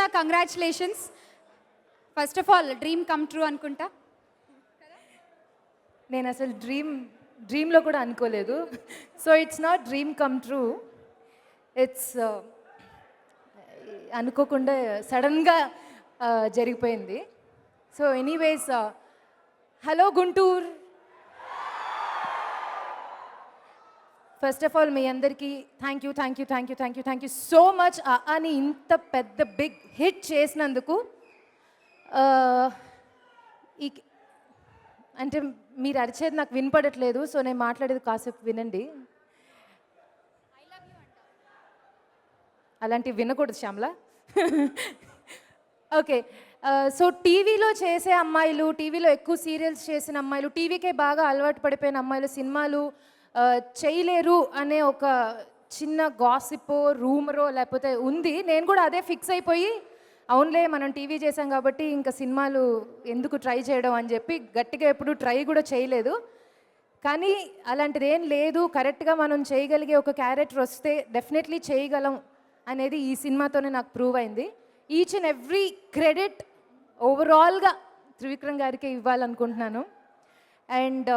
చాలా congratulations. First of all dream come true అనుకుంటా. నేను అసలు డ్రీమ్లో కూడా అనుకోలేదు. So it's not dream come true, it's అనుకోకుండా సడన్గా జరిగిపోయింది. So anyways, hello Guntur. First of all మీ అందరికీ థ్యాంక్ యూ సో మచ్ అని ఇంత పెద్ద బిగ్ హిట్ చేసినందుకు. ఈ అంటే మీరు అరిచేది నాకు వినపడట్లేదు, సో నేను మాట్లాడేది కాసేపు వినండి. అలాంటివి వినకూడదు శ్యామల. ఓకే, సో టీవీలో చేసే అమ్మాయిలు, టీవీలో ఎక్కువ సీరియల్స్ చేసిన అమ్మాయిలు, టీవీకే బాగా అలవాటు పడిపోయిన అమ్మాయిలు సినిమాలు చేయలేరు అనే ఒక చిన్న గాసిపో రూమరో లేకపోతే ఉంది. నేను కూడా అదే ఫిక్స్ అయిపోయి అవునులే మనం టీవీ చేసాం కాబట్టి ఇంకా సినిమాలు ఎందుకు ట్రై చేయడం అని చెప్పి గట్టిగా ఎప్పుడు ట్రై కూడా చేయలేదు. కానీ అలాంటిది ఏం లేదు, కరెక్ట్గా మనం చేయగలిగే ఒక క్యారెక్టర్ వస్తే డెఫినెట్లీ చేయగలం అనేది ఈ సినిమాతోనే నాకు ప్రూవ్ అయింది. ఈచ్ అండ్ ఎవ్రీ క్రెడిట్ ఓవరాల్గా త్రివిక్రమ్ గారికి ఇవ్వాలనుకుంటున్నాను. అండ్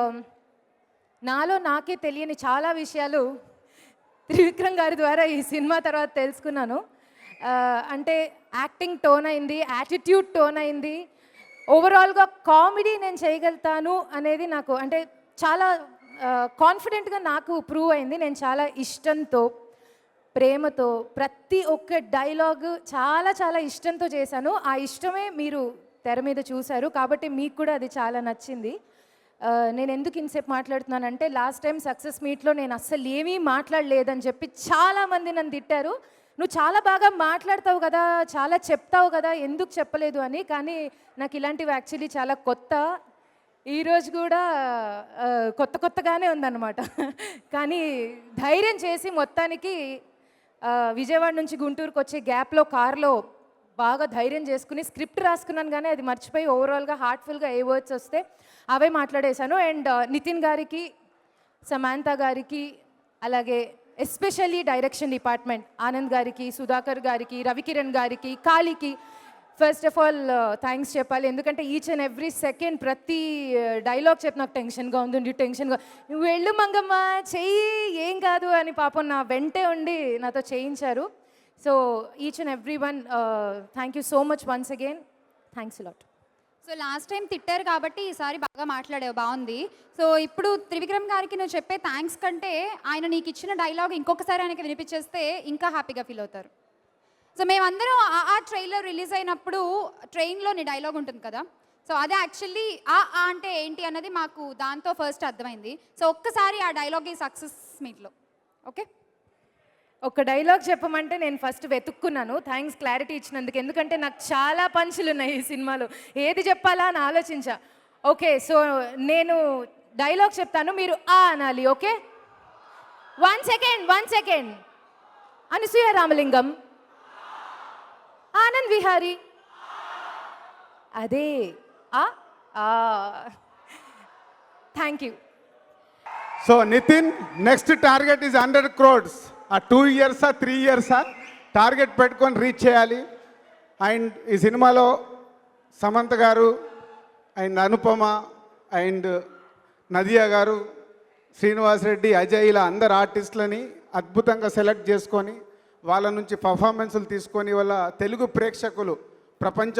నాలో నాకే తెలియని చాలా విషయాలు త్రివిక్రమ్ గారి ద్వారా ఈ సినిమా తర్వాత తెలుసుకున్నాను. అంటే యాక్టింగ్ టోన్ అయింది, యాటిట్యూడ్ టోన్ అయింది, ఓవరాల్గా కామెడీ నేను చేయగలుగుతాను అనేది నాకు అంటే చాలా కాన్ఫిడెంట్గా నాకు ప్రూవ్ అయింది. నేను చాలా ఇష్టంతో ప్రేమతో ప్రతి ఒక్క డైలాగ్ చాలా ఇష్టంతో చేశాను. ఆ ఇష్టమే మీరు తెర మీద చూశారు కాబట్టి మీకు కూడా అది చాలా నచ్చింది. నేను ఎందుకు ఇంతసేపు మాట్లాడుతున్నానంటే లాస్ట్ టైం సక్సెస్ మీట్లో నేను అస్సలు ఏమీ మాట్లాడలేదని చెప్పి చాలామంది నన్ను తిట్టారు. నువ్వు చాలా బాగా మాట్లాడతావు కదా, చాలా చెప్తావు కదా, ఎందుకు చెప్పలేదు అని. కానీ నాకు ఇలాంటివి యాక్చువల్లీ చాలా కొత్త. ఈరోజు కూడా కొత్తగానే ఉందన్నమాట. కానీ ధైర్యం చేసి మొత్తానికి విజయవాడ నుంచి గుంటూరుకు వచ్చే గ్యాప్లో కార్లో బాగా ధైర్యం చేసుకుని స్క్రిప్ట్ రాసుకున్నాను, కానీ అది మర్చిపోయి ఓవరాల్గా హార్ట్ఫుల్గా ఏ వర్డ్స్ వస్తే అవే మాట్లాడేశాను. అండ్ నితిన్ గారికి, సమాంత గారికి, అలాగే ఎస్పెషల్లీ డైరెక్షన్ డిపార్ట్మెంట్ ఆనంద్ గారికి, సుధాకర్ గారికి, రవికిరణ్ గారికి, కాళీకి ఫస్ట్ ఆఫ్ ఆల్ థ్యాంక్స్ చెప్పాలి. ఎందుకంటే ఈచ్ అండ్ ఎవ్రీ సెకండ్ ప్రతి డైలాగ్ చెప్పి నాకు టెన్షన్గా ఉంది, టెన్షన్గా నువ్వు వెళ్ళు మంగమ్మ చెయ్యి ఏం కాదు అని పాపం నా వెంటే ఉండి నాతో చేయించారు. So each and every one thank you so much once again. Thanks lot. So last time తిట్టారు కాబట్టి ఈసారి బాగా మాట్లాడావు, బాగుంది. సో ఇప్పుడు త్రివిక్రమ్ గారికి నువ్వు చెప్పే థ్యాంక్స్ కంటే ఆయన నీకు ఇచ్చిన డైలాగ్ ఇంకొకసారి ఆయనకి వినిపించేస్తే ఇంకా హ్యాపీగా ఫీల్ అవుతారు. సో మేమందరం ఆ ట్రైలర్ రిలీజ్ అయినప్పుడు ట్రైన్లో నీ డైలాగ్ ఉంటుంది కదా, సో అదే యాక్చువల్లీ ఆ అంటే ఏంటి అన్నది మాకు దాంతో ఫస్ట్ అర్థమైంది. సో ఒక్కసారి ఆ డైలాగ్ ఈ సక్సెస్ మీట్లో ఓకే. ఒక డైలాగ్ చెప్పమంటే నేను ఫస్ట్ వెతుక్కున్నాను. థ్యాంక్స్ క్లారిటీ ఇచ్చినందుకు. ఎందుకంటే నాకు చాలా పంచులు ఉన్నాయి ఈ సినిమాలో, ఏది చెప్పాలా అని ఆలోచించా. ఓకే, సో నేను డైలాగ్ చెప్తాను, మీరు ఆ అనాలి. Okay, one second. Anasuya Ramalingam, Anand Vihari, అదే thank you. So Nitin, next target is 100 crores. 2 years 3 years target పెట్టుకొని రీచ్ చేయాలి. అండ్ ఈ సినిమాలో సమంత గారు అండ్ అనుపమ అండ్ నదియా గారు, శ్రీనివాస్ రెడ్డి, అజయ్, ఇలా అందరు ఆర్టిస్టులని అద్భుతంగా సెలెక్ట్ చేసుకొని వాళ్ళ నుంచి పర్ఫార్మెన్సులు తీసుకొని వాళ్ళ తెలుగు ప్రేక్షకులు ప్రపంచం